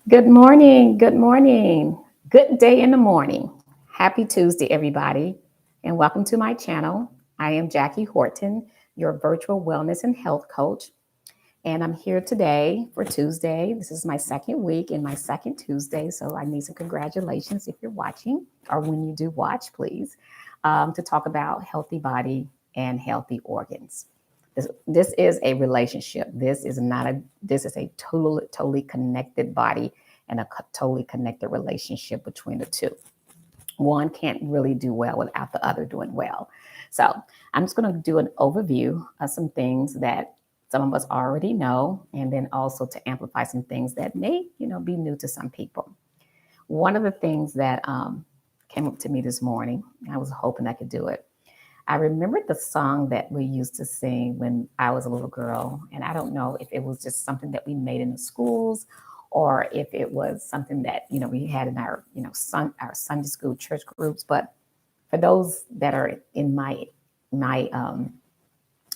Good morning. Good morning. Good day in the morning. Happy Tuesday, everybody, and welcome to my channel. I am Jackie Horton, your virtual wellness and health coach, and I'm here today for Tuesday. This is my second week and my second Tuesday, so I need some congratulations if you're watching or when you do watch, please, to talk about healthy body and healthy organs. This is a relationship. This is not a. This is a totally connected body and a totally connected relationship between the two. One can't really do well without the other doing well. So I'm just going to do an overview of some things that some of us already know, and then also to amplify some things that may, be new to some people. One of the things that came up to me this morning, I was hoping I could do it. I remembered the song that we used to sing when I was a little girl, and I don't know if it was just something that we made in the schools, or if it was something that we had in our our Sunday school church groups. But for those that are in my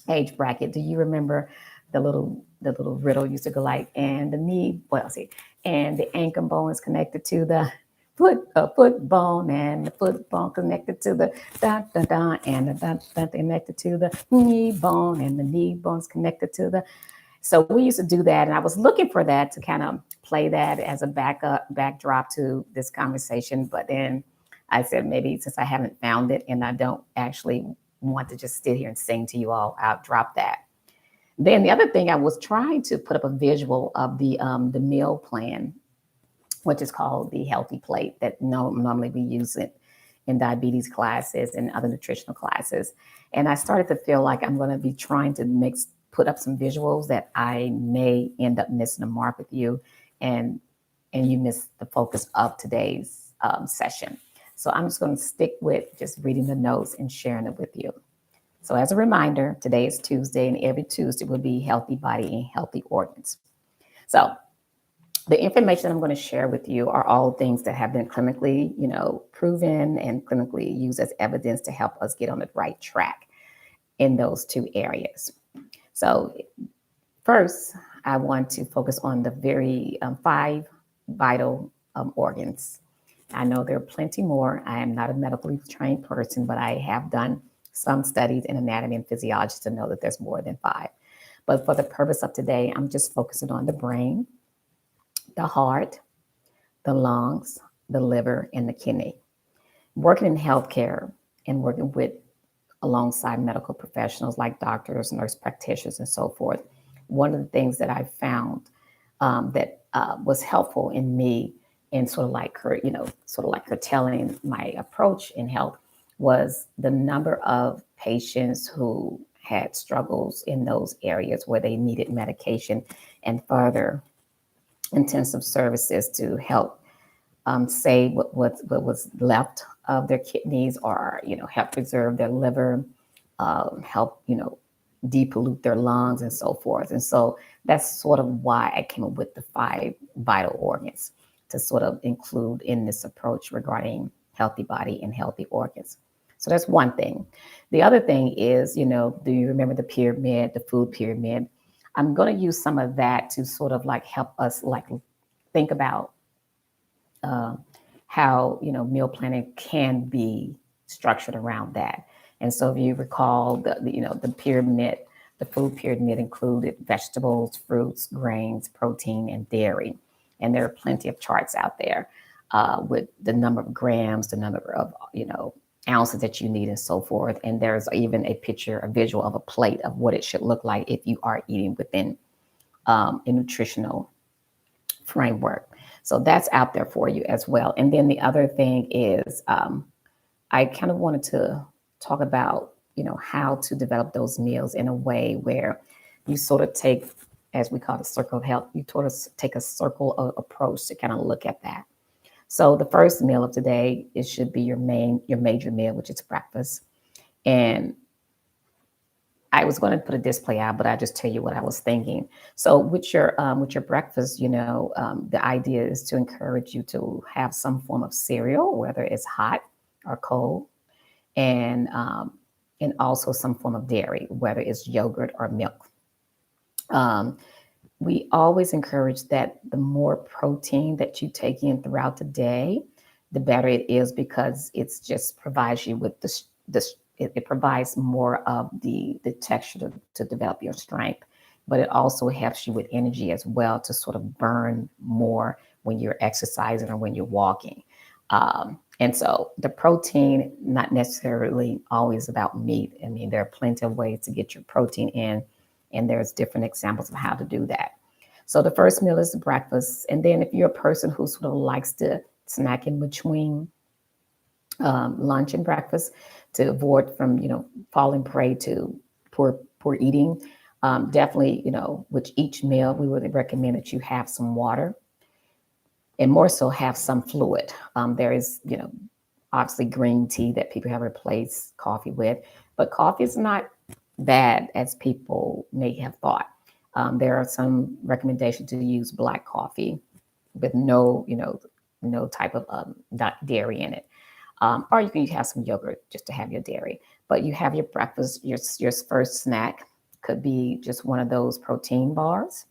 age bracket, do you remember the little riddle used to go like, and the knee, well, see, and the ankle bone is connected to the foot bone, and the foot bone connected to the and the connected to the knee bone, and the knee bone's connected to the. So we used to do that, and I was looking for that to kind of play that as a backdrop to this conversation. But then I said maybe since I haven't found it and I don't actually want to just sit here and sing to you all, I'll drop that. Then the other thing, I was trying to put up a visual of the meal plan, which is called the healthy plate, that normally we use it in diabetes classes and other nutritional classes. And I started to feel like I'm going to be trying to put up some visuals that I may end up missing the mark with you, and you miss the focus of today's session. So I'm just going to stick with just reading the notes and sharing it with you. So as a reminder, today is Tuesday, and every Tuesday will be healthy body and healthy organs. So the information I'm going to share with you are all things that have been clinically, proven and clinically used as evidence to help us get on the right track in those two areas. So first, I want to focus on the very five vital organs. I know there are plenty more. I am not a medically trained person, but I have done some studies in anatomy and physiology to know that there's more than five. But for the purpose of today, I'm just focusing on the brain, the heart, the lungs, the liver, and the kidney. Working in healthcare and working with alongside medical professionals like doctors, nurse practitioners, and so forth, one of the things that I found that was helpful in me in sort of like curtailing my approach in health was the number of patients who had struggles in those areas where they needed medication and further intensive services to help save what was left of their kidneys, or help preserve their liver, help depollute their lungs and so forth. And so that's sort of why I came up with the five vital organs to sort of include in this approach regarding healthy body and healthy organs. So that's one thing. The other thing is, do you remember the pyramid, the food pyramid? I'm going to use some of that to sort of like help us like think about uh, how meal planning can be structured around that. And so, if you recall, the pyramid, the food pyramid included vegetables, fruits, grains, protein, and dairy. And there are plenty of charts out there with the number of grams, the number of ounces that you need, and so forth. And there's even a picture, a visual of a plate of what it should look like if you are eating within a nutritional framework. So that's out there for you as well. And then the other thing is, I kind of wanted to talk about, how to develop those meals in a way where you sort of take, as we call the circle of health, you sort of take a circle of approach to kind of look at that. So the first meal of today, it should be your major meal, which is breakfast. And I was going to put a display out, but I just tell you what I was thinking. So with your breakfast, the idea is to encourage you to have some form of cereal, whether it's hot or cold, and also some form of dairy, whether it's yogurt or milk. Um, we always encourage that the more protein that you take in throughout the day, the better it is, because it's just provides you with it provides more of the texture to develop your strength, but it also helps you with energy as well to sort of burn more when you're exercising or when you're walking. And so the protein, not necessarily always about meat. I mean, there are plenty of ways to get your protein in, and there's different examples of how to do that. So the first meal is breakfast. And then if you're a person who sort of likes to snack in between lunch and breakfast to avoid from, falling prey to poor eating, definitely, with each meal, we would recommend that you have some water and more so have some fluid. There is, obviously green tea that people have replaced coffee with, but coffee is not bad as people may have thought. There are some recommendations to use black coffee with no type of dairy in it. Or you can have some yogurt just to have your dairy. But you have your breakfast, your first snack could be just one of those protein bars,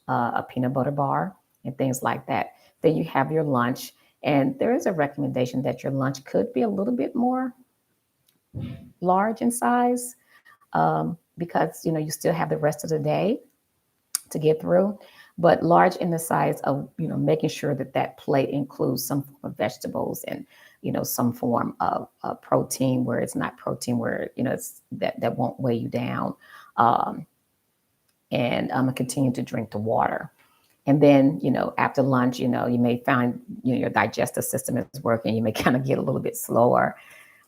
a peanut butter bar, and things like that. Then you have your lunch, and there is a recommendation that your lunch could be a little bit more large in size, because you still have the rest of the day to get through, but large in the size of making sure that that plate includes some form of vegetables and some form of protein, where it's not protein where it's that won't weigh you down. And continue to drink the water. And then, after lunch, you may find your digestive system is working. You may kind of get a little bit slower,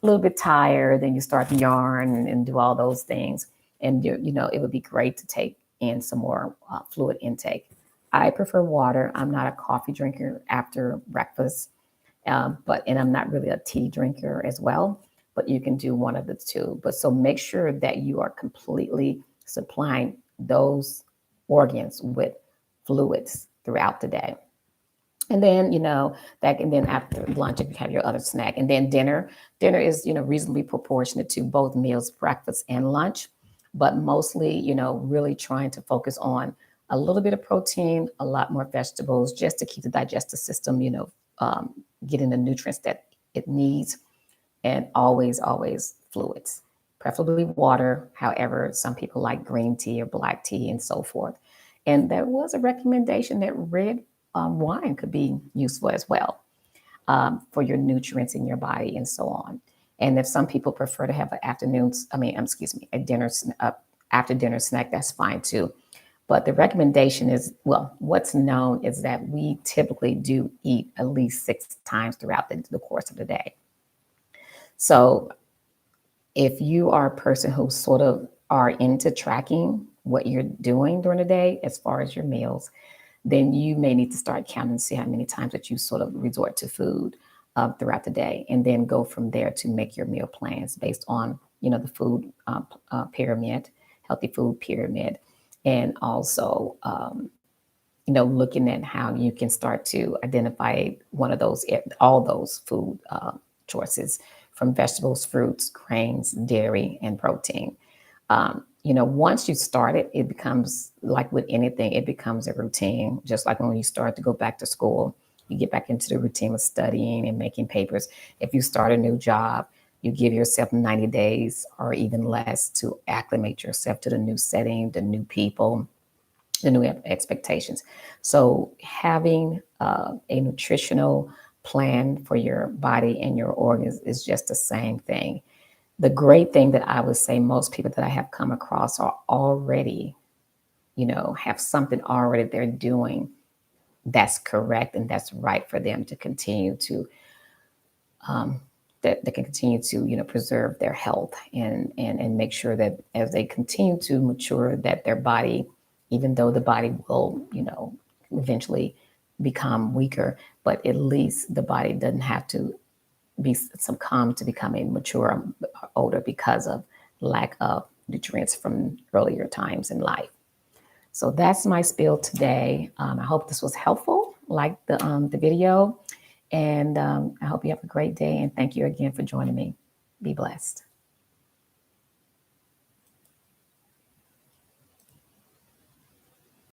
a little bit tired. Then you start to yarn and do all those things. And, it would be great to take in some more fluid intake. I prefer water. I'm not a coffee drinker after breakfast, and I'm not really a tea drinker as well. But you can do one of the two. But so make sure that you are completely supplying those organs with fluids throughout the day. And then, and then after lunch, you have your other snack. And then dinner. Dinner is, reasonably proportionate to both meals, breakfast and lunch, but mostly, really trying to focus on a little bit of protein, a lot more vegetables, just to keep the digestive system, getting the nutrients that it needs, and always fluids, preferably water. However, some people like green tea or black tea and so forth. And there was a recommendation that red wine could be useful as well, for your nutrients in your body and so on. And if some people prefer to have an a dinner, after dinner snack, that's fine too. But the recommendation is, well, what's known is that we typically do eat at least 6 times throughout the course of the day. So if you are a person who sort of are into tracking what you're doing during the day as far as your meals, then you may need to start counting and see how many times that you sort of resort to food throughout the day, and then go from there to make your meal plans based on the food pyramid, healthy food pyramid, and also looking at how you can start to identify one of those, all those food choices, from vegetables, fruits, grains, dairy, and protein. Once you start it, it becomes like with anything, it becomes a routine. Just like when you start to go back to school, you get back into the routine of studying and making papers. If you start a new job, you give yourself 90 days or even less to acclimate yourself to the new setting, the new people, the new expectations. So having a nutritional plan for your body and your organs is just the same thing. The great thing that I would say, most people that I have come across are already, have something already they're doing that's correct and that's right for them to continue to, that they can continue to, preserve their health, and make sure that as they continue to mature, that their body, even though the body will, eventually become weaker, but at least the body doesn't have to be succumb to becoming mature or older because of lack of nutrients from earlier times in life. So that's my spiel today. I hope this was helpful, like the video, and I hope you have a great day. And thank you again for joining me. Be blessed.